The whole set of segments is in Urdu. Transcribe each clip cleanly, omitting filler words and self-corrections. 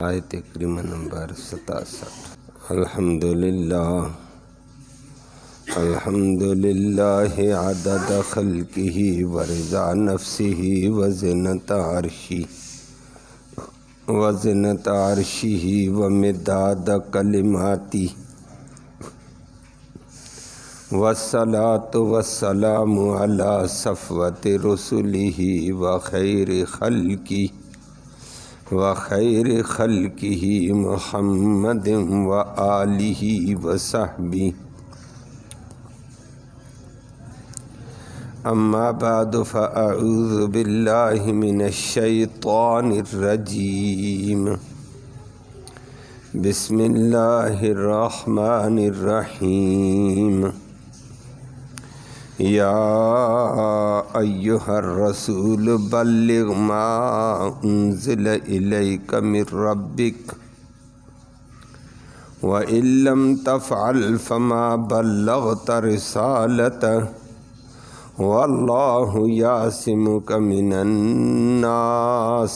آیت کریمہ نمبر 67۔ الحمدللہ عدد خلقہ ورضا نفسہ وزنت عرشہ ومداد کلماتہ، والصلاۃ والسلام علی صفوۃ رسلہ وخیر خلقہ محمد وآلہ وصحبہ۔ اما بعد فاعوذ باللہ من الشیطان الرجیم، بسم اللہ الرحمن الرحیم۔ یا ایہا الرسول بلغ ما انزل الیک من ربک وإن لم تفعل فما بلغت رسالتہ واللہ یعصمک من الناس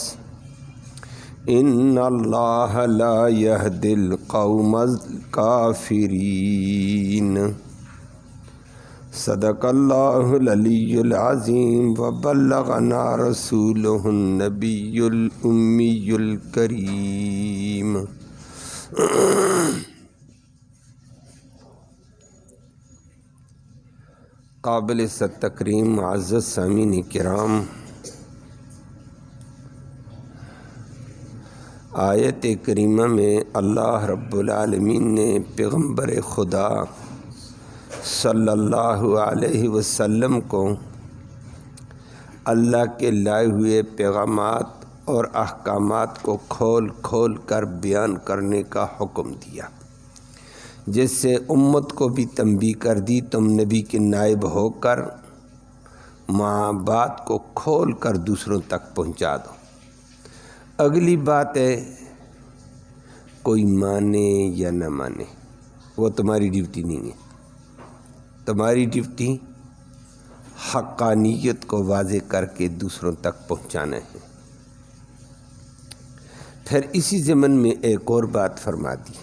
ان اللہ لا یہدی القوم الکافرین۔ صدق اللہ العلی العظیم وبلغنا رسولہ النبی الامی الکریم۔ قابل تکریم معزز سامعین کرام، آیت کریمہ میں اللہ رب العالمین نے پیغمبر خدا صلی اللہ علیہ وسلم کو اللہ کے لائے ہوئے پیغامات اور احکامات کو کھول کھول کر بیان کرنے کا حکم دیا، جس سے امت کو بھی تنبیہ کر دی تم نبی کے نائب ہو کر بات کو کھول کر دوسروں تک پہنچا دو۔ اگلی بات ہے کوئی مانے یا نہ مانے، وہ تمہاری ڈیوٹی نہیں ہے۔ تمہاری ڈیوٹی حقانیت کو واضح کر کے دوسروں تک پہنچانا ہے۔ پھر اسی ضمن میں ایک اور بات فرما دی،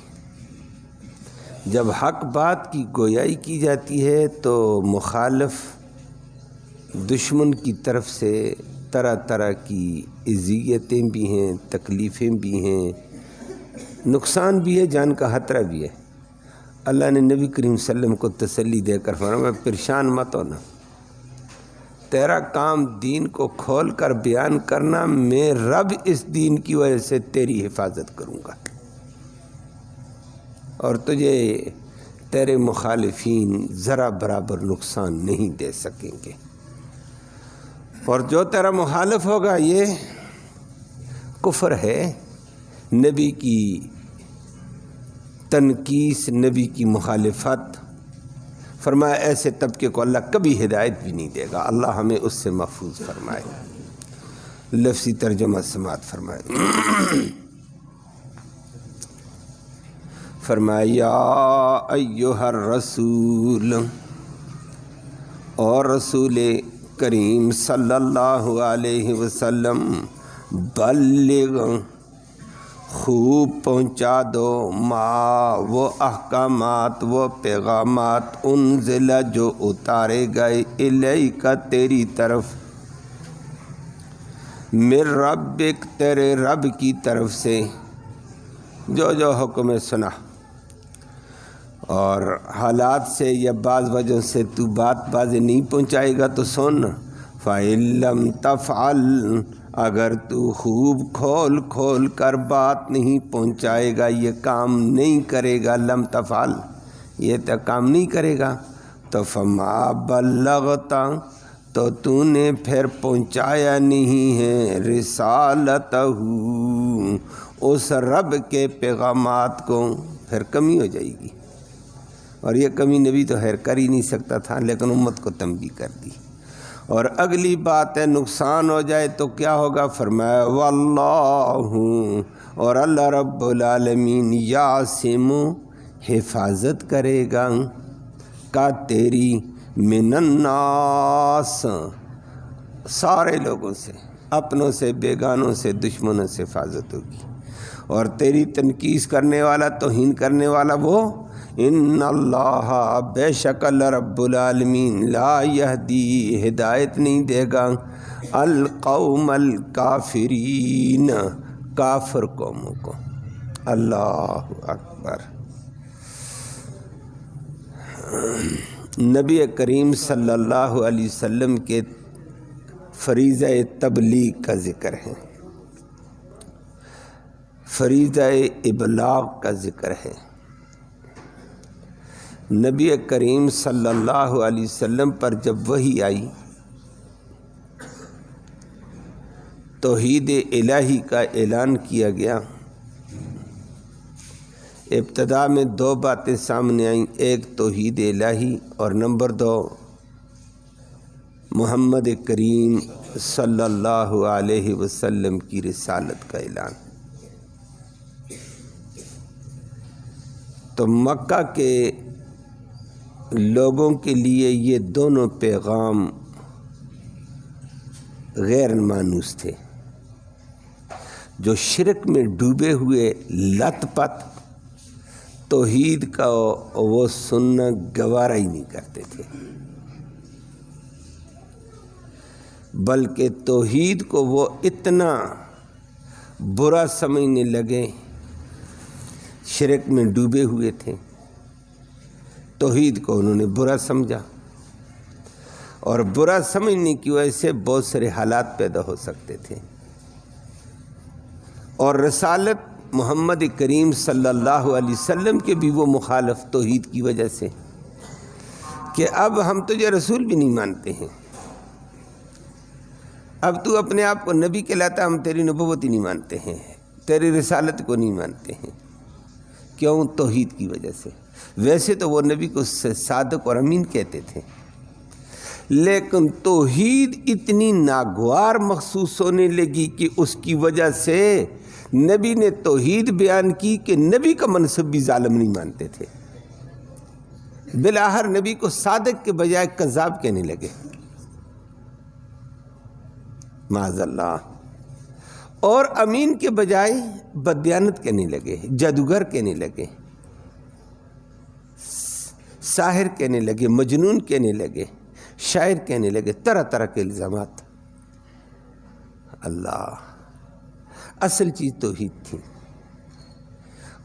جب حق بات کی گویائی کی جاتی ہے تو مخالف دشمن کی طرف سے طرح طرح کی اذیتیں بھی ہیں، تکلیفیں بھی ہیں، نقصان بھی ہے، جان کا خطرہ بھی ہے۔ اللہ نے نبی کریم صلی اللہ علیہ وسلم کو تسلی دے کر فرمایا پریشان مت ہونا، تیرا کام دین کو کھول کر بیان کرنا، میں رب اس دین کی وجہ سے تیری حفاظت کروں گا، اور تجھے تیرے مخالفین ذرا برابر نقصان نہیں دے سکیں گے، اور جو تیرا مخالف ہوگا یہ کفر ہے، نبی کی تنکیس، نبی کی مخالفت۔ فرمایا ایسے طبقے کو اللہ کبھی ہدایت بھی نہیں دے گا، اللہ ہمیں اس سے محفوظ فرمائے۔ لفظی ترجمہ سماعت فرمائے۔ فرمایا یا ایہا الرسول، اور رسول کریم صلی اللہ علیہ وسلم، بلغ خوب پہنچا دو، وہ احکامات، وہ پیغامات، انزل جو اتارے گئے، الیک تیری طرف، من ربک تیرے رب کی طرف سے، جو حکم سنا، اور حالات سے یا بعض وجہ سے تو بات نہیں پہنچائے گا تو سن، فَإِن لَّمْ تَفْعَلْ، اگر تو خوب کھول کھول کر بات نہیں پہنچائے گا، یہ کام نہیں کرے گا، لم تفعل یہ تو کام نہیں کرے گا، تو فما بلغت، تو نے پھر پہنچایا نہیں ہے، رسالتہ، اس رب کے پیغامات کو، پھر کمی ہو جائے گی، اور یہ کمی نبی تو خیر کر ہی نہیں سکتا تھا، لیکن امت کو تنبیہ کر دی۔ اور اگلی بات ہے نقصان ہو جائے تو کیا ہوگا؟ فرمایا واللہ، اور اللہ رب العالمین، یعصم، حفاظت کرے گا، کا تیری، من الناس، سارے لوگوں سے، اپنوں سے، بیگانوں سے، دشمنوں سے حفاظت ہوگی۔ اور تیری تنقیص کرنے والا، توہین کرنے والا وہ ان اللہ بے شک اللہ رب العالمین لا یہدی ہدایت نہیں دے گا القوم الکافرین کافر قوموں کو۔ اللہ اکبر۔ نبی کریم صلی اللہ علیہ وسلم کے فریضہ تبلیغ کا ذکر ہے، فریضہ ابلاغ کا ذکر ہے۔ نبی کریم صلی اللہ علیہ وسلم پر جب وحی آئی، توحید الہی کا اعلان کیا گیا۔ ابتدا میں دو باتیں سامنے آئیں، ایک توحید الہی اور نمبر 2 محمد کریم صلی اللہ علیہ وسلم کی رسالت کا اعلان۔ تو مکہ کے لوگوں کے لیے یہ دونوں پیغام غیر مانوس تھے۔ جو شرک میں ڈوبے ہوئے لت پت توحید کا وہ سننا گوارا ہی نہیں کرتے تھے، بلکہ توحید کو وہ اتنا برا سمجھنے لگے، شرک میں ڈوبے ہوئے تھے، توحید کو انہوں نے برا سمجھا، اور برا سمجھنے کی وجہ سے بہت سارے حالات پیدا ہو سکتے تھے۔ اور رسالت محمد کریم صلی اللہ علیہ وسلم کے بھی وہ مخالف توحید کی وجہ سے کہ اب ہم تجھے رسول بھی نہیں مانتے ہیں، اب تو اپنے آپ کو نبی کہلاتا، ہم تیری نبوت ہی نہیں مانتے ہیں، تیری رسالت کو نہیں مانتے ہیں۔ کیوں؟ توحید کی وجہ سے۔ ویسے تو وہ نبی کو صادق اور امین کہتے تھے، لیکن توحید اتنی ناگوار محسوس ہونے لگی کہ اس کی وجہ سے نبی نے توحید بیان کی کہ نبی کا منصب بھی ظالم نہیں مانتے تھے، بالآخر نبی کو صادق کے بجائے کذاب کہنے لگے، معاذ اللہ، اور امین کے بجائے بددیانت کہنے لگے، جادوگر کہنے لگے، ساحر کہنے لگے، مجنون کہنے لگے، شاعر کہنے لگے، طرح طرح کے الزامات۔ اللہ، اصل چیز توحید تھی،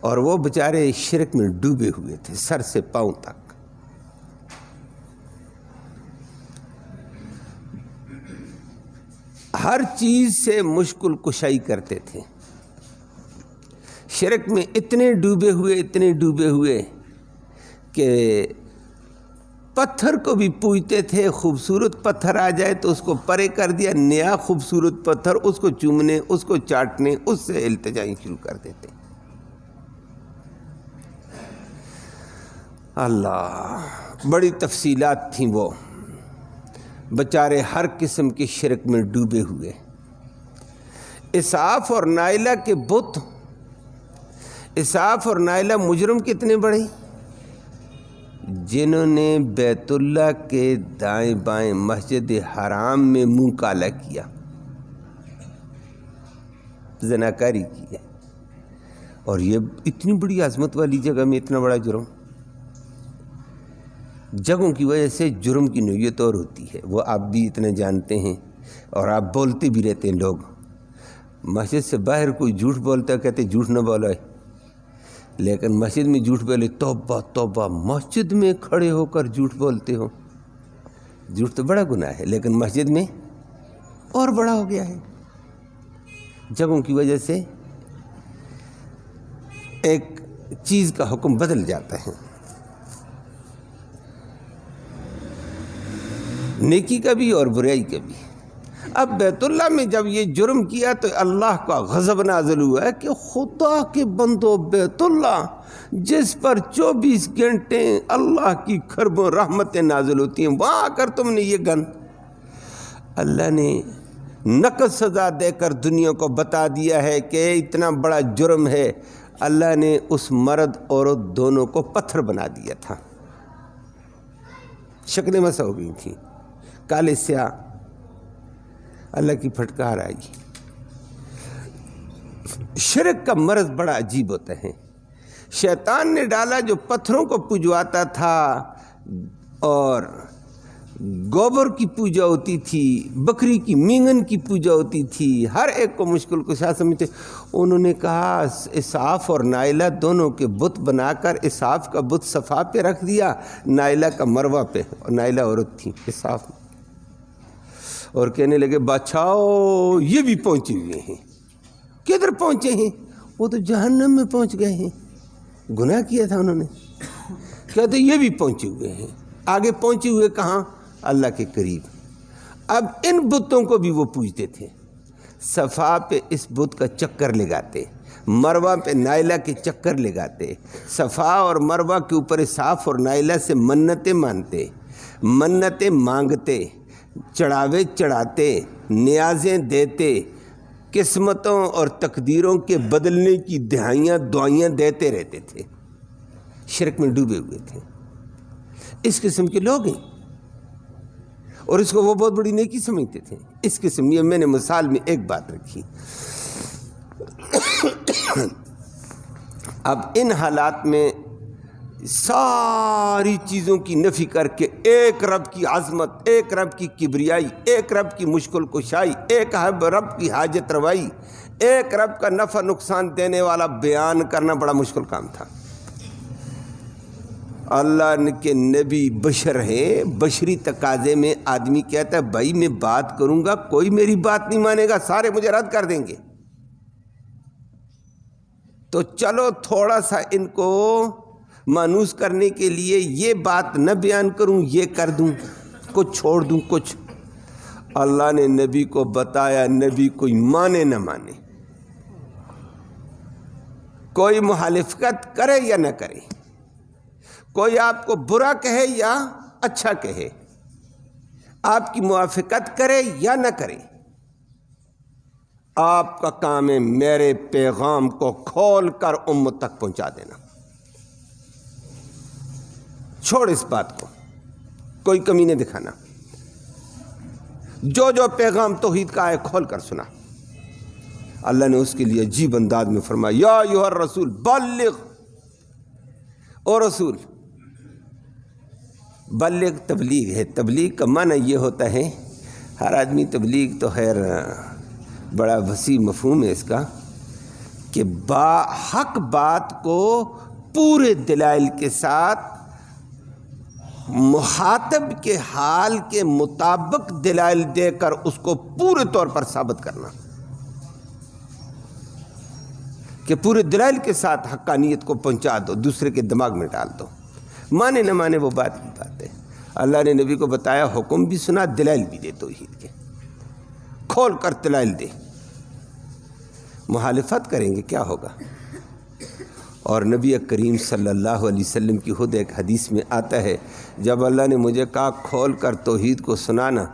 اور وہ بیچارے شرک میں ڈوبے ہوئے تھے سر سے پاؤں تک۔ ہر چیز سے مشکل کشائی کرتے تھے، شرک میں اتنے ڈوبے ہوئے کہ پتھر کو بھی پوجتے تھے، خوبصورت پتھر آ جائے تو اس کو پرے کر دیا، نیا خوبصورت پتھر اس کو چومنے، اس کو چاٹنے، اس سے التجائیں شروع کر دیتے۔ اللہ، بڑی تفصیلات تھیں وہ، بچارے ہر قسم کے شرک میں ڈوبے ہوئے۔ اسحاق اور نائلہ کے بت، اسحاق اور نائلہ مجرم کتنے بڑے، جنہوں نے بیت اللہ کے دائیں بائیں مسجد حرام میں منہ کالا کیا، زناکاری کی ہے، اور یہ اتنی بڑی عظمت والی جگہ میں اتنا بڑا جرم۔ جگہوں کی وجہ سے جرم کی نوعیت اور ہوتی ہے، وہ آپ بھی اتنا جانتے ہیں، اور آپ بولتے بھی رہتے ہیں۔ لوگ مسجد سے باہر کوئی جھوٹ بولتا ہے، کہتے جھوٹ نہ بولو، لیکن مسجد میں جھوٹ بولے، توبہ توبہ، مسجد میں کھڑے ہو کر جھوٹ بولتے ہو، جھوٹ تو بڑا گناہ ہے، لیکن مسجد میں اور بڑا ہو گیا ہے۔ جگہوں کی وجہ سے ایک چیز کا حکم بدل جاتا ہے، نیکی کا بھی اور برائی کا بھی۔ اب بیت اللہ میں جب یہ جرم کیا تو اللہ کا غضب نازل ہوا ہے کہ خدا کے بندو، بیت اللہ جس پر 24 گھنٹے اللہ کی کھربوں رحمتیں نازل ہوتی ہیں، وہاں آ کر تم نے یہ گند۔ اللہ نے نقد سزا دے کر دنیا کو بتا دیا ہے کہ اتنا بڑا جرم ہے۔ اللہ نے اس مرد عورت دونوں کو پتھر بنا دیا تھا، شکلیں مسا ہو گئی تھیں، کالے سیاہ۔ اللہ کی پھٹکار آئی، شرک کا مرض بڑا عجیب ہوتا ہے. شیطان نے ڈالا جو پتھروں کو پجواتا تھا اور گوبر کی پوجا ہوتی تھی، بکری کی مینگن کی پوجا ہوتی تھی، ہر ایک کو مشکل کشا سمجھتے. انہوں نے کہا اساف اور نائلہ دونوں کے بت بنا کر اساف کا بت صفا پہ رکھ دیا، نائلہ کا مروہ پہ، اور نائلہ عورت تھی اساف. اور کہنے لگے بادشاہ یہ بھی پہنچے ہوئے ہیں. کدھر پہنچے ہیں؟ وہ تو جہنم میں پہنچ گئے ہیں، گناہ کیا تھا انہوں نے. کہتے یہ بھی پہنچے ہوئے ہیں. آگے پہنچے ہوئے کہاں؟ اللہ کے قریب. اب ان بتوں کو بھی وہ پوجتے تھے. صفا پہ اس بت کا چکر لگاتے، مروہ پہ نائلہ کے چکر لگاتے، صفا اور مروہ کے اوپر صاف اور نائلہ سے منتیں مانتے، منتیں مانگتے، چڑھاوے چڑھاتے، نیازیں دیتے، قسمتوں اور تقدیروں کے بدلنے کی دعائیاں دیتے رہتے تھے. شرک میں ڈوبے ہوئے تھے. اس قسم کے لوگ ہیں اور اس کو وہ بہت بڑی نیکی سمجھتے تھے. اس قسم یہ میں نے مثال میں ایک بات رکھی. اب ان حالات میں ساری چیزوں کی نفی کر کے ایک رب کی عظمت، ایک رب کی کبریائی، ایک رب کی مشکل کشائی، ایک رب کی حاجت روائی، ایک رب کا نفع نقصان دینے والا بیان کرنا بڑا مشکل کام تھا. اللہ کے نبی بشر ہیں. بشری تقاضے میں آدمی کہتا ہے بھائی میں بات کروں گا، کوئی میری بات نہیں مانے گا، سارے مجھے رد کر دیں گے. تو چلو تھوڑا سا ان کو مانوس کرنے کے لیے یہ بات نہ بیان کروں، یہ کر دوں، کچھ چھوڑ دوں کچھ. اللہ نے نبی کو بتایا، نبی کوئی مانے نہ مانے، کوئی مخالفت کرے یا نہ کرے، کوئی آپ کو برا کہے یا اچھا کہے، آپ کی موافقت کرے یا نہ کرے، آپ کا کام ہے میرے پیغام کو کھول کر امت تک پہنچا دینا. چھوڑ اس بات کو، کوئی کمی نہیں دکھانا. جو پیغام توحید کا ہے کھول کر سنا. اللہ نے اس کے لیے عجیب انداز میں فرمایا یا ایھا الرسول بلغ. او رسول، بلغ تبلیغ ہے. تبلیغ کا معنی یہ ہوتا ہے، ہر آدمی تبلیغ تو خیر بڑا وسیع مفہوم ہے اس کا، کہ حق بات کو پورے دلائل کے ساتھ مخاطب کے حال کے مطابق دلائل دے کر اس کو پورے طور پر ثابت کرنا، کہ پورے دلائل کے ساتھ حقانیت کو پہنچا دو، دوسرے کے دماغ میں ڈال دو. مانے نہ مانے وہ بات کی بات ہے. اللہ نے نبی کو بتایا، حکم بھی سنا، دلائل بھی دے توحید کے، کھول کر دلائل دے. مخالفت کریں گے کیا ہوگا؟ اور نبی کریم صلی اللہ علیہ وسلم کی خود ایک حدیث میں آتا ہے، جب اللہ نے مجھے کہا کھول کر توحید کو سنانا،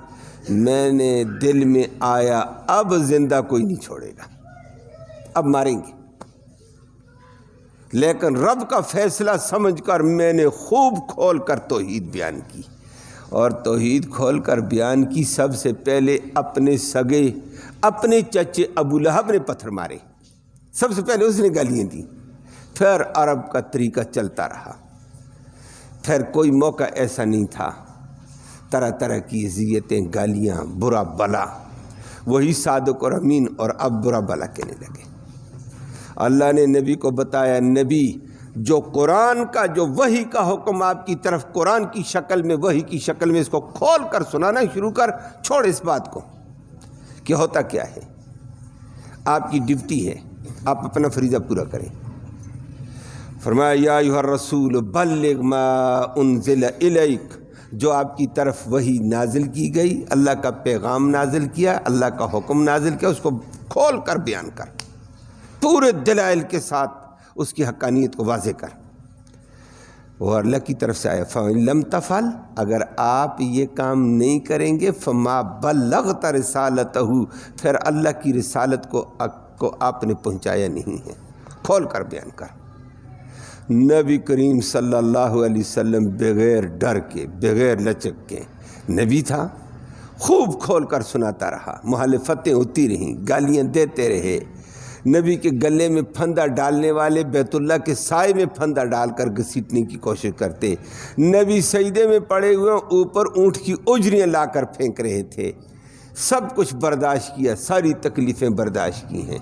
میں نے دل میں آیا اب زندہ کوئی نہیں چھوڑے گا، اب ماریں گے. لیکن رب کا فیصلہ سمجھ کر میں نے خوب کھول کر توحید بیان کی. اور توحید کھول کر بیان کی. سب سے پہلے اپنے سگے، اپنے چچے ابو لہب نے پتھر مارے، سب سے پہلے اس نے گالیاں دی. پھر عرب کا طریقہ چلتا رہا. پھر کوئی موقع ایسا نہیں تھا، طرح طرح کی اذیتیں، گالیاں، برا بلا. وہی صادق اور امین، اور اب برا بلا کہنے لگے. اللہ نے نبی کو بتایا، نبی جو قرآن کا، جو وحی کا حکم آپ کی طرف قرآن کی شکل میں، وحی کی شکل میں، اس کو کھول کر سنانا شروع کر. چھوڑ اس بات کو کہ ہوتا کیا ہے. آپ کی ڈیوٹی ہے، آپ اپنا فریضہ پورا کریں. فرمایا یا ایھا الرسول بلغ ما انزل الیک، جو آپ کی طرف وحی نازل کی گئی، اللہ کا پیغام نازل کیا، اللہ کا حکم نازل کیا، اس کو کھول کر بیان کر، پورے دلائل کے ساتھ اس کی حقانیت کو واضح کر. وہ اللہ کی طرف سے آیا، فَإِن لَمْ تَفْعَلْ، اگر آپ یہ کام نہیں کریں گے، فَمَا بَلَّغْتَ رِسَالَتَهُ، پھر اللہ کی رسالت کو آپ نے پہنچایا نہیں ہے. کھول کر بیان کر. نبی کریم صلی اللہ علیہ وسلم بغیر ڈر کے، بغیر لچک کے نبی تھا، خوب کھول کر سناتا رہا. مخالفتیں ہوتی رہیں، گالیاں دیتے رہے، نبی کے گلے میں پھندا ڈالنے والے بیت اللہ کے سائے میں پھندا ڈال کر گھسیٹنے کی کوشش کرتے، نبی سجدے میں پڑے ہوئے اوپر اونٹ کی اجریاں لا کر پھینک رہے تھے، سب کچھ برداشت کیا، ساری تکلیفیں برداشت کی ہیں،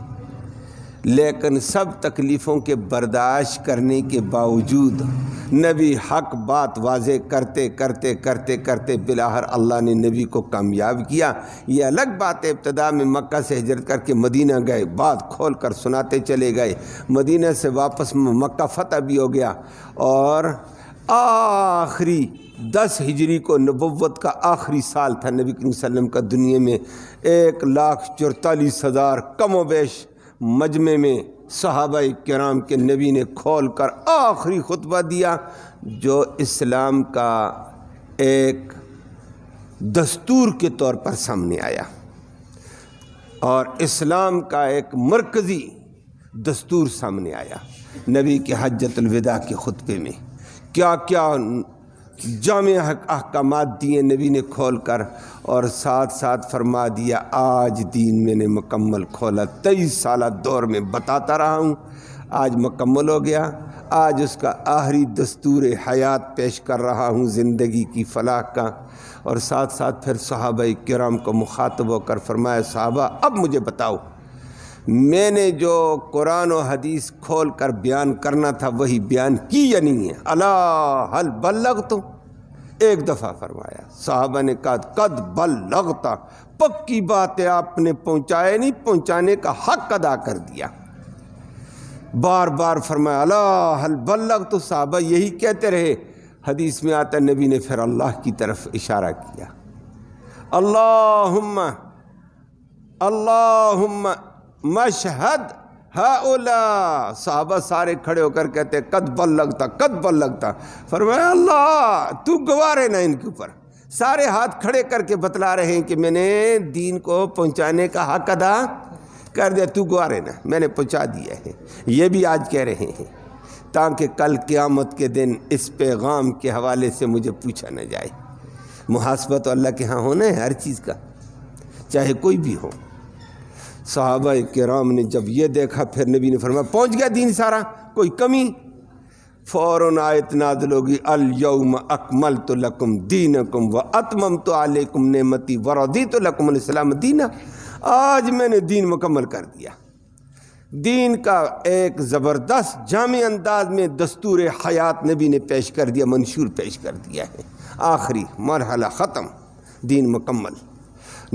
لیکن سب تکلیفوں کے برداشت کرنے کے باوجود نبی حق بات واضح کرتے کرتے کرتے کرتے بالآخر اللہ نے نبی کو کامیاب کیا۔ یہ الگ بات ہے، ابتدا میں مکہ سے ہجرت کر کے مدینہ گئے، بات کھول کر سناتے چلے گئے، مدینہ سے واپس مکہ فتح بھی ہو گیا، اور آخری 10 ہجری کو نبوت کا آخری سال تھا، نبی کریم صلی اللہ علیہ وسلم کا دنیا میں 1,44,000 کم و بیش مجمع میں صحابہ کرام کے نبی نے کھول کر آخری خطبہ دیا، جو اسلام کا ایک دستور کے طور پر سامنے آیا، اور اسلام کا ایک مرکزی دستور سامنے آیا۔ نبی کے حجۃ الوداع کے خطبے میں کیا کیا جامع احکامات دیے نبی نے کھول کر، اور ساتھ ساتھ فرما دیا آج دین میں نے مکمل کھولا، 23 سالہ دور میں بتاتا رہا ہوں، آج مکمل ہو گیا، آج اس کا آخری دستور حیات پیش کر رہا ہوں زندگی کی فلاح کا۔ اور ساتھ ساتھ پھر صحابہ کرام کو مخاطب ہو کر فرمایا، صحابہ اب مجھے بتاؤ، میں نے جو قرآن و حدیث کھول کر بیان کرنا تھا وہی بیان کی یا نہیں ہے؟ الا حل بلغت، ایک دفعہ فرمایا، صحابہ نے کہا قد بلغت، پکی بات ہے آپ نے پہنچایا نہیں، پہنچانے کا حق ادا کر دیا۔ بار بار فرمایا الا حل بلغت، صحابہ یہی کہتے رہے۔ حدیث میں آتا نبی نے پھر اللہ کی طرف اشارہ کیا، اللہم مشہد ہؤلاء، صحابہ سارے کھڑے ہو کر کہتے قد بلغتا قد بلغتا، فرمایا اللہ تو گواہ رہنا ان کے اوپر، سارے ہاتھ کھڑے کر کے بتلا رہے ہیں کہ میں نے دین کو پہنچانے کا حق ادا کر دیا، تو گواہ رہنا میں نے پہنچا دیا ہے۔ یہ بھی آج کہہ رہے ہیں تاکہ کل قیامت کے دن اس پیغام کے حوالے سے مجھے پوچھا نہ جائے۔ محاسبہ تو اللہ کے ہاں ہونا ہے ہر چیز کا، چاہے کوئی بھی ہو۔ صحابہ کرام نے جب یہ دیکھا پھر نبی نے فرمایا پہنچ گیا دین سارا، کوئی کمی؟ فوراً آیت نازل ہوگی الیوم اکملت لکم دینکم واتممت علیکم نعمتی ورضیت لکم الاسلام دینا، آج میں نے دین مکمل کر دیا۔ دین کا ایک زبردست جامع انداز میں دستور حیات نبی نے پیش کر دیا، منشور پیش کر دیا ہے، آخری مرحلہ ختم، دین مکمل۔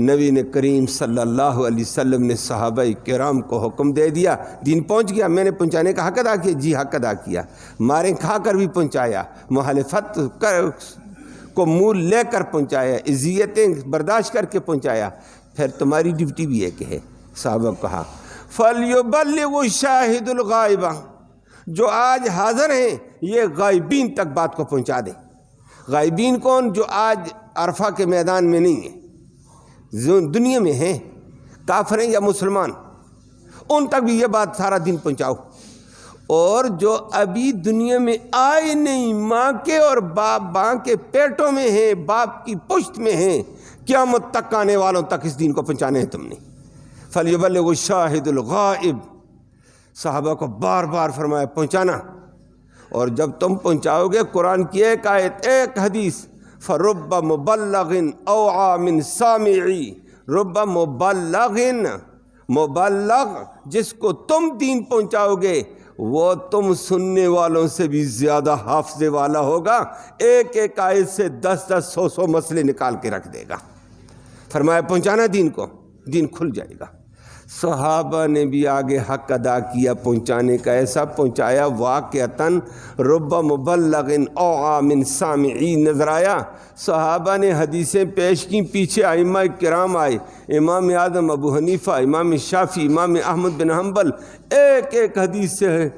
نبی نے کریم صلی اللہ علیہ وسلم نے صحابہ کرام کو حکم دے دیا، دین پہنچ گیا، میں نے پہنچانے کا حق ادا کیا، جی حق ادا کیا، ماریں کھا کر بھی پہنچایا، مخالفت کو منہ لے کر پہنچایا، اذیتیں برداشت کر کے پہنچایا، پھر تمہاری ڈیوٹی بھی ایک ہے۔ صحابہ کو کہا فَلْيُبَلِّغُ الشَّاهِدُ الْغَائِبَ، جو آج حاضر ہیں یہ غائبین تک بات کو پہنچا دیں۔ غائبین کون؟ جو آج عرفہ کے میدان میں نہیں ہیں، دنیا میں ہیں، کافر ہیں یا مسلمان، ان تک بھی یہ بات سارا دن پہنچاؤ۔ اور جو ابھی دنیا میں آئے نہیں، ماں کے اور باپ کے پیٹوں میں ہیں، باپ کی پشت میں ہیں، قیامت تک آنے والوں تک اس دین کو پہنچانے ہیں تم نے۔ فَلْيُبَلِّغُ الشَّاهِدُ الْغَائِبُ، صحابہ کو بار بار فرمایا پہنچانا، اور جب تم پہنچاؤ گے قرآن کی ایک آیت ایک حدیث، فَرُبَّ مُبَلَّغٍ أَوْعَى مِنْ سَامِعِي، رُبَّ مُبَلَّغٍ، مبلغ جس کو تم دین پہنچاؤ گے وہ تم سننے والوں سے بھی زیادہ حافظے والا ہوگا، ایک ایک آیت سے 10-10 100 مسئلے نکال کے رکھ دے گا۔ فرمایا پہنچانا دین کو، دین کھل جائے گا۔ صحابہ نے بھی آگے حق ادا کیا پہنچانے کا، ایسا پہنچایا واقعتاً رب مبلغ اوعى من سامعی نظر آیا۔ صحابہ نے حدیثیں پیش کی، پیچھے ائمہ کرام آئے، امام اعظم ابو حنیفہ، امام شافعی، امام احمد بن حنبل، ایک ایک حدیث سے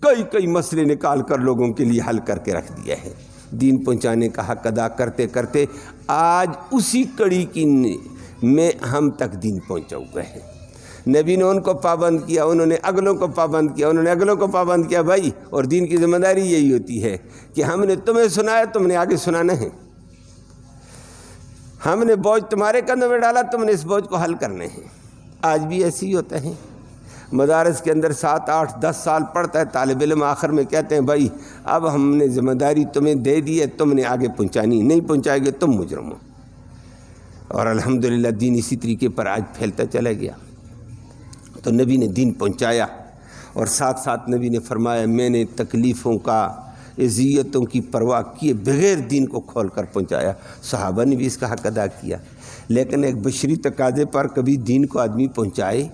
کئی مسئلے نکال کر لوگوں کے لیے حل کر کے رکھ دیا ہے۔ دین پہنچانے کا حق ادا کرتے کرتے آج اسی کڑی کی میں ہم تک دین پہنچا ہوا ہے۔ نبی نے ان کو پابند کیا، انہوں نے اگلوں کو پابند کیا، انہوں نے اگلوں کو پابند کیا بھائی، اور دین کی ذمہ داری یہی ہوتی ہے کہ ہم نے تمہیں سنایا، تم نے آگے سنانا ہے۔ ہم نے بوجھ تمہارے کندھوں میں ڈالا، تم نے اس بوجھ کو حل کرنے ہیں۔ آج بھی ایسے ہی ہوتا ہے، مدارس کے اندر 7 8 10 سال پڑھتا ہے طالب علم، آخر میں کہتے ہیں بھائی اب ہم نے ذمہ داری تمہیں دے دی ہے، تم نے آگے پہنچانی، نہیں پہنچائے گے تم مجرم ہو۔ اور الحمدللہ دین اسی طریقے پر آج پھیلتا چلا گیا۔ تو نبی نے دین پہنچایا، اور ساتھ ساتھ نبی نے فرمایا میں نے تکلیفوں کا، اذیتوں کی پرواہ کیے بغیر دین کو کھول کر پہنچایا۔ صحابہ نے بھی اس کا حق ادا کیا، لیکن ایک بشری تقاضے پر کبھی دین کو آدمی پہنچائے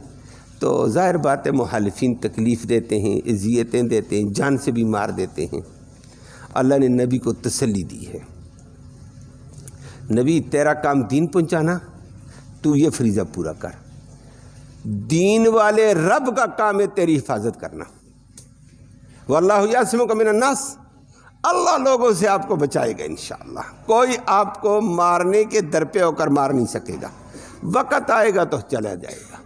تو ظاہر بات ہے مخالفین تکلیف دیتے ہیں، اذیتیں دیتے ہیں، جان سے بھی مار دیتے ہیں۔ اللہ نے نبی کو تسلی دی ہے، نبی تیرا کام دین پہنچانا، تو یہ فریضہ پورا کر، دین والے رب کا کام ہے تیری حفاظت کرنا۔ واللہ یعصمک من الناس، اللہ لوگوں سے آپ کو بچائے گا انشاءاللہ، کوئی آپ کو مارنے کے در پہ ہو کر مار نہیں سکے گا، وقت آئے گا تو چلا جائے گا۔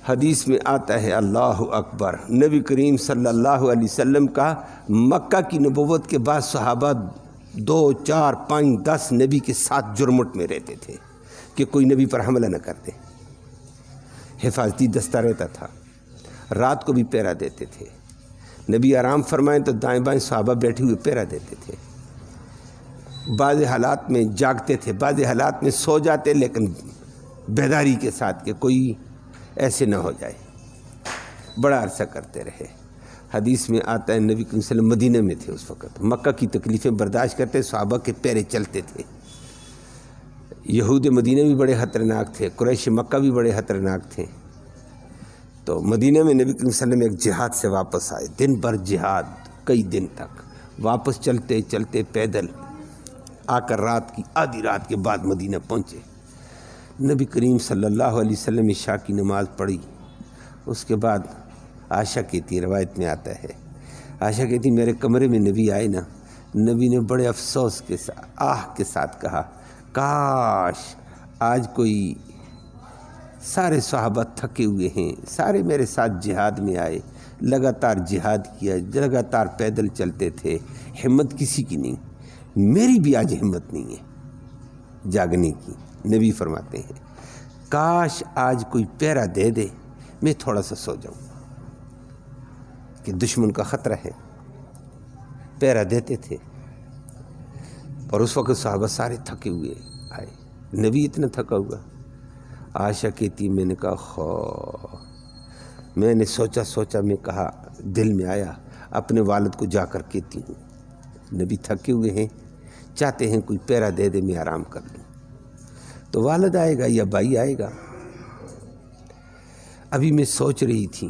حدیث میں آتا ہے اللہ اکبر، نبی کریم صلی اللہ علیہ وسلم کا مکہ کی نبوت کے بعد صحابہ 2 4 5 10 نبی کے ساتھ جرمٹ میں رہتے تھے کہ کوئی نبی پر حملہ نہ کر دے، حفاظتی دستہ رہتا تھا، رات کو بھی پہرا دیتے تھے، نبی آرام فرمائیں تو دائیں بائیں صحابہ بیٹھے ہوئے پہرا دیتے تھے، بعض حالات میں جاگتے تھے، بعض حالات میں سو جاتے، لیکن بیداری کے ساتھ کہ کوئی ایسے نہ ہو جائے، بڑا عرصہ کرتے رہے۔ حدیث میں آتا ہے نبی کریم صلی اللہ علیہ وسلم مدینہ میں تھے اس وقت، مکہ کی تکلیفیں برداشت کرتے، صحابہ کے پیرے چلتے تھے۔ یہود مدینہ بھی بڑے خطرناک تھے، قریش مکہ بھی بڑے خطرناک تھے۔ تو مدینہ میں نبی کریم صلی اللہ علیہ وسلم ایک جہاد سے واپس آئے، دن بھر جہاد، کئی دن تک واپس چلتے چلتے پیدل آ کر رات کی آدھی رات کے بعد مدینہ پہنچے۔ نبی کریم صلی اللہ علیہ وسلم عشاء کی نماز پڑھی، اس کے بعد عائشہ کہتی، روایت میں آتا ہے عائشہ کہتی میرے کمرے میں نبی آئے نا، نبی نے بڑے افسوس کے ساتھ، آہ کے ساتھ کہا کاش آج کوئی، سارے صحابہ تھکے ہوئے ہیں، سارے میرے ساتھ جہاد میں آئے، لگاتار جہاد کیا، لگاتار پیدل چلتے تھے، ہمت کسی کی نہیں، میری بھی آج ہمت نہیں ہے جاگنے کی۔ نبی فرماتے ہیں کاش آج کوئی پہرا دے دے، میں تھوڑا سا سو جاؤں، کہ دشمن کا خطرہ ہے، پہرا دیتے تھے۔ اور اس وقت صحابہ سارے تھکے ہوئے آئے، نبی اتنا تھکا ہوا۔ عائشہ کہتی میں نے کہا میں نے سوچا میں کہا، دل میں آیا اپنے والد کو جا کر کہتی ہوں نبی تھکے ہوئے ہیں، چاہتے ہیں کوئی پہرا دے دے میں آرام کر لوں۔ تو والد آئے گا یا بھائی آئے گا؟ ابھی میں سوچ رہی تھی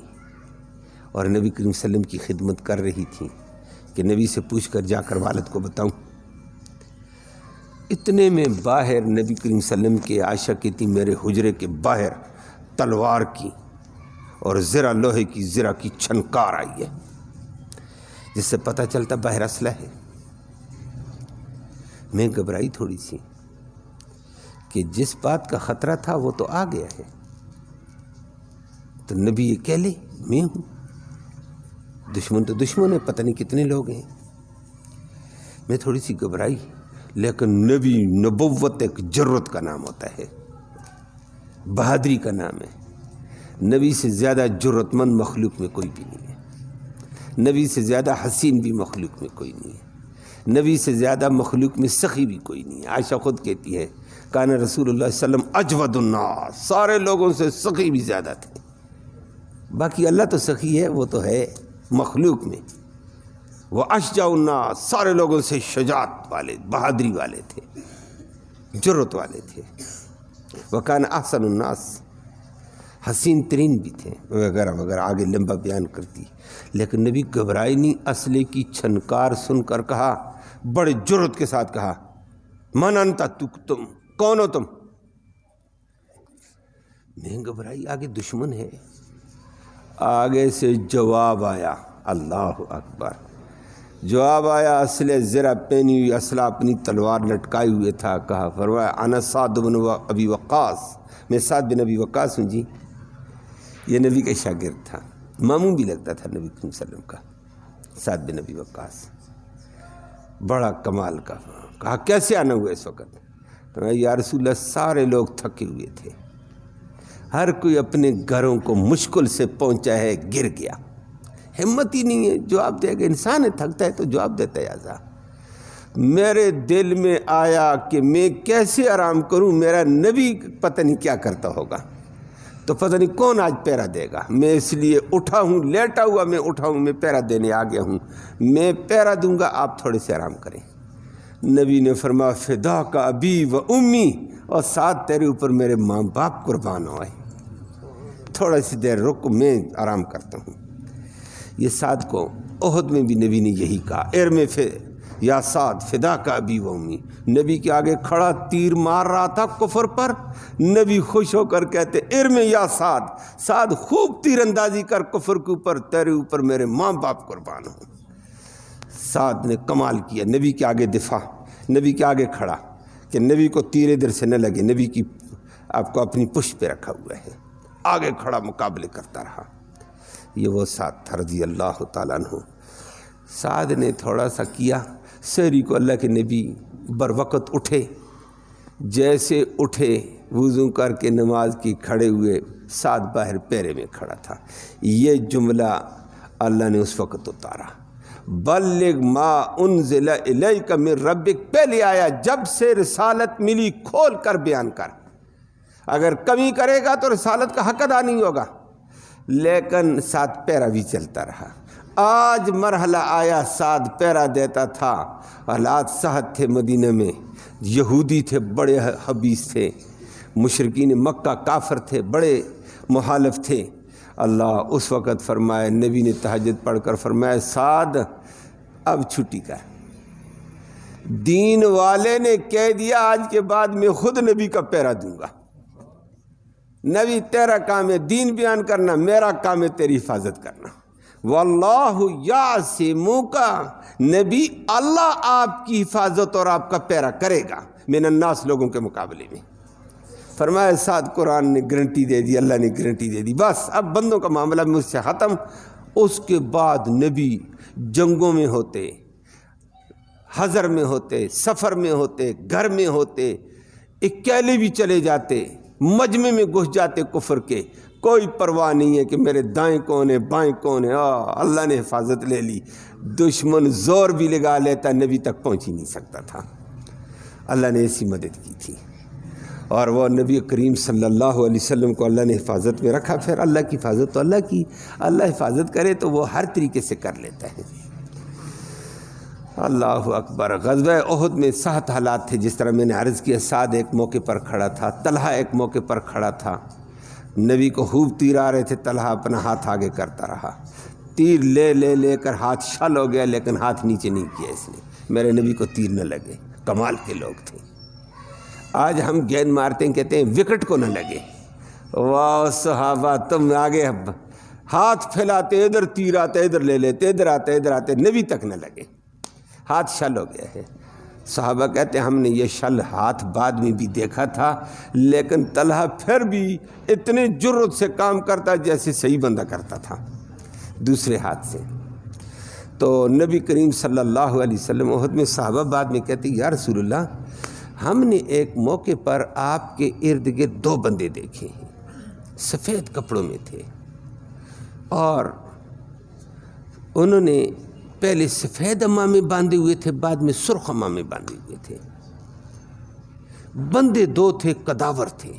اور نبی کریم صلی اللہ علیہ وسلم کی خدمت کر رہی تھی کہ نبی سے پوچھ کر جا کر والد کو بتاؤں۔ اتنے میں باہر نبی کریم صلی اللہ علیہ وسلم کے، عائشہ کہتی میرے حجرے کے باہر تلوار کی اور زرہ لوہے کی زرہ کی چھنکار آئی ہے، جس سے پتہ چلتا باہر اسلحہ ہے۔ میں گھبرائی تھوڑی سی کہ جس بات کا خطرہ تھا وہ تو آ گیا ہے، تو نبی یہ کہہ لے میں ہوں، دشمن تو دشمن ہے، پتہ نہیں کتنے لوگ ہیں۔ میں تھوڑی سی گھبرائی، لیکن نبی، نبوت ایک جرت کا نام ہوتا ہے، بہادری کا نام ہے۔ نبی سے زیادہ جرت مند مخلوق میں کوئی بھی نہیں ہے، نبی سے زیادہ حسین بھی مخلوق میں کوئی نہیں ہے، نبی سے زیادہ مخلوق میں سخی بھی کوئی نہیں ہے۔ عائشہ خود کہتی ہے کان رسول اللہ صلی اللہ علیہ وسلم اجود الناس، سارے لوگوں سے سخی بھی زیادہ تھے۔ باقی اللہ تو سخی ہے، وہ تو ہے مخلوق میں۔ وہ اشجع الناس، سارے لوگوں سے شجاعت والے، بہادری والے تھے، جرت والے تھے۔ وکان احسن الناس، حسین ترین بھی تھے، وغیرہ وغیرہ، آگے لمبا بیان کرتی۔ لیکن نبی گھبرائی نہیں، اسلحے کی چھنکار سن کر کہا، بڑے جرت کے ساتھ کہا من انت، تم کون ہو؟ تم؟ میں گھبرائی، آگے دشمن ہے۔ آگے سے جواب آیا، اللہ اکبر، جواب آیا، اسلحہ زرہ پہنی ہوئی، اسلحہ اپنی تلوار لٹکائے ہوئے تھا، کہا، فرمایا انا سعد بن ابی وقاص، میں سعد بن ابی وقاص ہوں جی۔ یہ نبی کا شاگرد تھا، ماموں بھی لگتا تھا نبی صلی اللہ علیہ وسلم کا، سعد بن ابی وقاص، بڑا کمال کا۔ کہا کیسے آنا ہوا اس وقت؟ یا رسول اللہ سارے لوگ تھکے ہوئے تھے، ہر کوئی اپنے گھروں کو مشکل سے پہنچا ہے، گر گیا، ہمت ہی نہیں ہے جواب دے گا۔ انسان ہے، تھکتا ہے تو جواب دیتا ہے آزا۔ میرے دل میں آیا کہ میں کیسے آرام کروں، میرا نبی پتہ نہیں کیا کرتا ہوگا، تو پتہ نہیں کون آج پیرا دے گا۔ میں اس لیے اٹھا ہوں، لیٹا ہوا میں اٹھا ہوں، میں پیرا دینے آ گیا ہوں، میں پیرا دوں گا، آپ تھوڑے سے آرام کریں۔ نبی نے فرمایا فدا کا ابی و امی، اور ساتھ تیرے اوپر میرے ماں باپ قربان ہوئے، تھوڑا سی دیر رک، میں آرام کرتا ہوں۔ یہ سعد کو احد میں بھی نبی نے یہی کہا، ارم یا سعد فدا کا ابی و امی۔ نبی کے آگے کھڑا تیر مار رہا تھا کفر پر، نبی خوش ہو کر کہتے ارم یا سعد، سعد خوب تیر اندازی کر کفر کے اوپر، تیرے اوپر میرے ماں باپ قربان ہوں۔ سعد نے کمال کیا، نبی کے آگے دفاع، نبی کے آگے کھڑا کہ نبی کو تیر ادھر سے نہ لگے، نبی کی آپ کو اپنی پشت پہ رکھا ہوا ہے، آگے کھڑا مقابلے کرتا رہا۔ یہ وہ سعد تھا رضی اللہ تعالیٰ عنہ۔ سعد نے تھوڑا سا کیا، سحری کو اللہ کے نبی بر وقت اٹھے، جیسے اٹھے وضو کر کے نماز کی کھڑے ہوئے، سعد باہر پیرے میں کھڑا تھا۔ یہ جملہ اللہ نے اس وقت اتارا، بلغ ما انزل الیک من ربک، پہلے آیا جب سے رسالت ملی کھول کر بیان کر، اگر کمی کرے گا تو رسالت کا حق ادا نہیں ہوگا۔ لیکن سعد پیرا بھی چلتا رہا۔ آج مرحلہ آیا سعد پیرا دیتا تھا، حالات سخت تھے مدینہ میں، یہودی تھے بڑے حبیث تھے، مشرکین مکہ کافر تھے، بڑے مخالف تھے۔ اللہ اس وقت فرمایا، نبی نے تہجد پڑھ کر فرمایا سعد اب چھٹی کر۔ دین والے نے کہہ دیا آج کے بعد میں خود نبی کا پیرا دوں گا۔ نبی تیرا کام ہے دین بیان کرنا، میرا کام ہے تیری حفاظت کرنا۔ واللہ یعصمک، نبی اللہ آپ کی حفاظت اور آپ کا پیرا کرے گا من الناس، لوگوں کے مقابلے میں۔ فرمایا سعد قرآن نے گارنٹی دے دی، اللہ نے گارنٹی دے دی، بس اب بندوں کا معاملہ مجھ سے ختم۔ اس کے بعد نبی جنگوں میں ہوتے، حضر میں ہوتے، سفر میں ہوتے، گھر میں ہوتے، اکیلے بھی چلے جاتے، مجمع میں گھس جاتے کفر کے، کوئی پرواہ نہیں ہے کہ میرے دائیں کون ہے بائیں کون ہے، اللہ نے حفاظت لے لی۔ دشمن زور بھی لگا لیتا، نبی تک پہنچ ہی نہیں سکتا تھا، اللہ نے ایسی مدد کی تھی۔ اور وہ نبی کریم صلی اللہ علیہ وسلم کو اللہ نے حفاظت میں رکھا۔ پھر اللہ کی حفاظت تو اللہ کی، اللہ حفاظت کرے تو وہ ہر طریقے سے کر لیتا ہے۔ اللہ اکبر۔ غزوہ احد میں سخت حالات تھے، جس طرح میں نے عرض کیا، سعد ایک موقع پر کھڑا تھا، طلحہ ایک موقع پر کھڑا تھا، نبی کو خوب تیر آ رہے تھے، طلحہ اپنا ہاتھ آگے کرتا رہا، تیر لے کر ہاتھ شل ہو گیا، لیکن ہاتھ نیچے نہیں کیا اس نے، میرے نبی کو تیر نہ لگے۔ کمال کے لوگ تھے۔ آج ہم گیند مارتے ہیں، کہتے ہیں وکٹ کو نہ لگے، واہ صحابہ تم آگے ہاتھ پھیلاتے، ادھر تیر آتے ادھر لے لیتے، ادھر آتے نبی تک نہ لگے، ہاتھ شل ہو گیا ہے۔ صحابہ کہتے ہیں ہم نے یہ شل ہاتھ بعد میں بھی دیکھا تھا، لیکن طلحہ پھر بھی اتنے جرت سے کام کرتا جیسے صحیح بندہ کرتا تھا دوسرے ہاتھ سے۔ تو نبی کریم صلی اللہ علیہ وسلم احد میں، صحابہ بعد میں کہتے ہیں یا رسول اللہ، ہم نے ایک موقع پر آپ کے ارد گرد دو بندے دیکھے ہیں، سفید کپڑوں میں تھے، اور انہوں نے پہلے سفید امامے باندھے ہوئے تھے، بعد میں سرخ امامے باندھے ہوئے تھے، بندے دو تھے، قداور تھے۔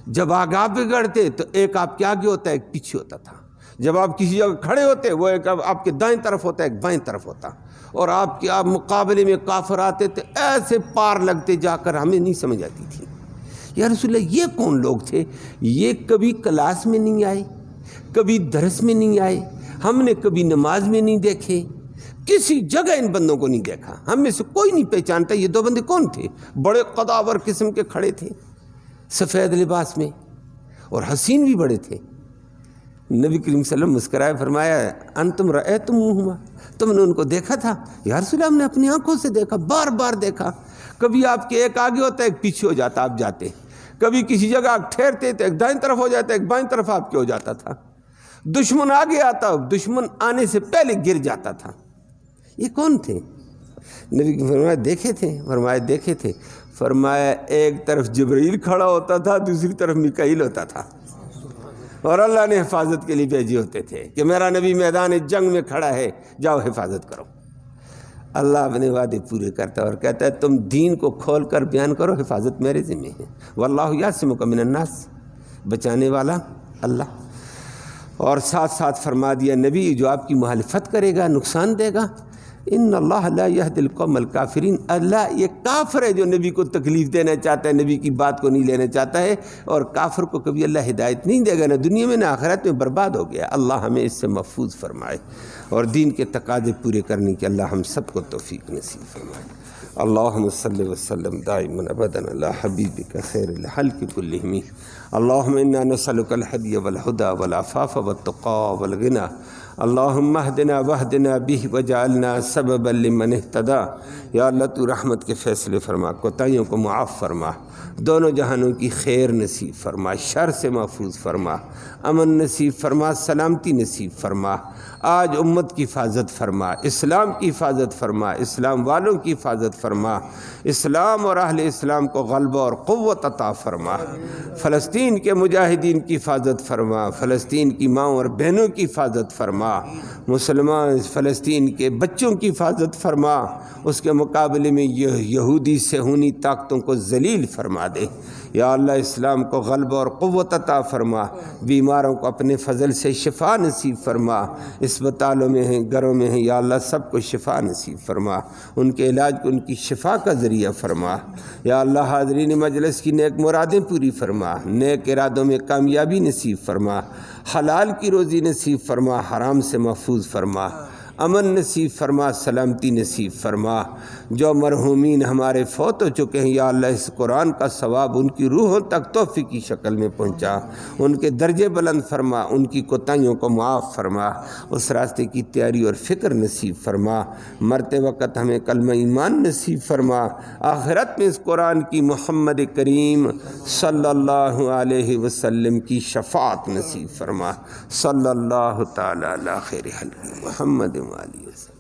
جب آگے بگڑتے تو ایک آپ کے آگے ہوتا ہے، ایک پیچھے ہوتا تھا۔ جب آپ کسی جگہ کھڑے ہوتے، وہ ایک آپ کے دائیں طرف ہوتا ہے، ایک بائیں طرف ہوتا، اور آپ کے مقابلے میں کافر آتے تھے، ایسے پار لگتے جا کر ہمیں نہیں سمجھ آتی تھی، یا رسول اللہ یہ کون لوگ تھے؟ یہ کبھی کلاس میں نہیں آئے، کبھی درس میں نہیں آئے، ہم نے کبھی نماز میں نہیں دیکھے، کسی جگہ ان بندوں کو نہیں دیکھا، ہم میں سے کوئی نہیں پہچانتا یہ دو بندے کون تھے۔ بڑے قداور قسم کے کھڑے تھے سفید لباس میں، اور حسین بھی بڑے تھے۔ نبی کریم صلی اللہ علیہ وسلم مسکرائے، فرمایا انتم رأیتموہما، تم نے ان کو دیکھا تھا؟ یا رسول اللہ ہم نے اپنی آنکھوں سے دیکھا، بار بار دیکھا، کبھی آپ کے ایک آگے ہوتا ہے ایک پیچھے ہو جاتا، آپ جاتے، کبھی کسی جگہ آپ ٹھہرتے تو ایک دائیں طرف ہو جاتا، ایک بائیں طرف آپ کے ہو جاتا تھا، دشمن آگے آتا، دشمن آنے سے پہلے گر جاتا تھا۔ یہ کون تھے؟ نبی فرمایا دیکھے تھے، فرمایا دیکھے تھے، فرمایا ایک طرف جبرائیل کھڑا ہوتا تھا، دوسری طرف میکائیل ہوتا تھا، اور اللہ نے حفاظت کے لیے بھیجے ہوتے تھے کہ میرا نبی میدان جنگ میں کھڑا ہے، جاؤ حفاظت کرو۔ اللہ اپنے وعدے پورے کرتا ہے اور کہتا ہے تم دین کو کھول کر بیان کرو، حفاظت میرے ذمہ ہے۔ واللہ یعصمک من الناس، بچانے والا اللہ۔ اور ساتھ ساتھ فرما دیا نبی جو آپ کی مخالفت کرے گا نقصان دے گا، ان اللہ لا یہدی القوم الکافرین، اللہ یہ کافر ہے جو نبی کو تکلیف دینا چاہتا ہے، نبی کی بات کو نہیں لینا چاہتا ہے، اور کافر کو کبھی اللہ ہدایت نہیں دے گا، نہ دنیا میں نہ آخرت میں، برباد ہو گیا۔ اللہ ہمیں اس سے محفوظ فرمائے اور دین کے تقاضے پورے کرنے کے اللہ ہم سب کو توفیق نصیب فرمائے۔ اللہم صلی وسلم دائما ابدا علی حبیبک خیر الخلق کلہم، اللہم انا نسألک الہدی والہدی والعفاف والتقی والغنی، اللہم اہدنا واہدنا بہ وجعلنا سببا لمن اہتدی۔ یا اللہ تو رحمت کے فیصلے فرما، کوتاہیوں کو معاف فرما، دونوں جہانوں کی خیر نصیب فرما، شر سے محفوظ فرما، امن نصیب فرما، سلامتی نصیب فرما۔ آج امت کی حفاظت فرما، اسلام کی حفاظت فرما، اسلام والوں کی حفاظت فرما، اسلام اور اہل اسلام کو غلبہ اور قوت عطا فرما۔ فلسطین کے مجاہدین کی حفاظت فرما، فلسطین کی ماں اور بہنوں کی حفاظت فرما، مسلمان فلسطین کے بچوں کی حفاظت فرما، اس کے مقابلے میں یہودی صہیونی طاقتوں کو ذلیل فرما دے۔ یا اللہ اسلام کو غلبہ اور قوت عطا فرما، بیماروں کو اپنے فضل سے شفا نصیب فرما، اسپتالوں میں ہیں، گھروں میں ہیں، یا اللہ سب کو شفا نصیب فرما، ان کے علاج کو ان کی شفا کا ذریعہ فرما۔ یا اللہ حاضرین مجلس کی نیک مرادیں پوری فرما، نیک ارادوں میں کامیابی نصیب فرما، حلال کی روزی نصیب فرما، حرام سے محفوظ فرما، امن نصیب فرما، سلامتی نصیب فرما۔ جو مرحومین ہمارے فوت ہو چکے ہیں یا اللہ اس قرآن کا ثواب ان کی روحوں تک تحفے کی شکل میں پہنچا، ان کے درجے بلند فرما، ان کی کوتاہیوں کو معاف فرما، اس راستے کی تیاری اور فکر نصیب فرما۔ مرتے وقت ہمیں کلمہ ایمان نصیب فرما، آخرت میں اس قرآن کی محمد کریم صلی اللہ علیہ وسلم کی شفاعت نصیب فرما۔ صلی اللہ تعالی علی خیر خلق محمد وآلہ وسلم۔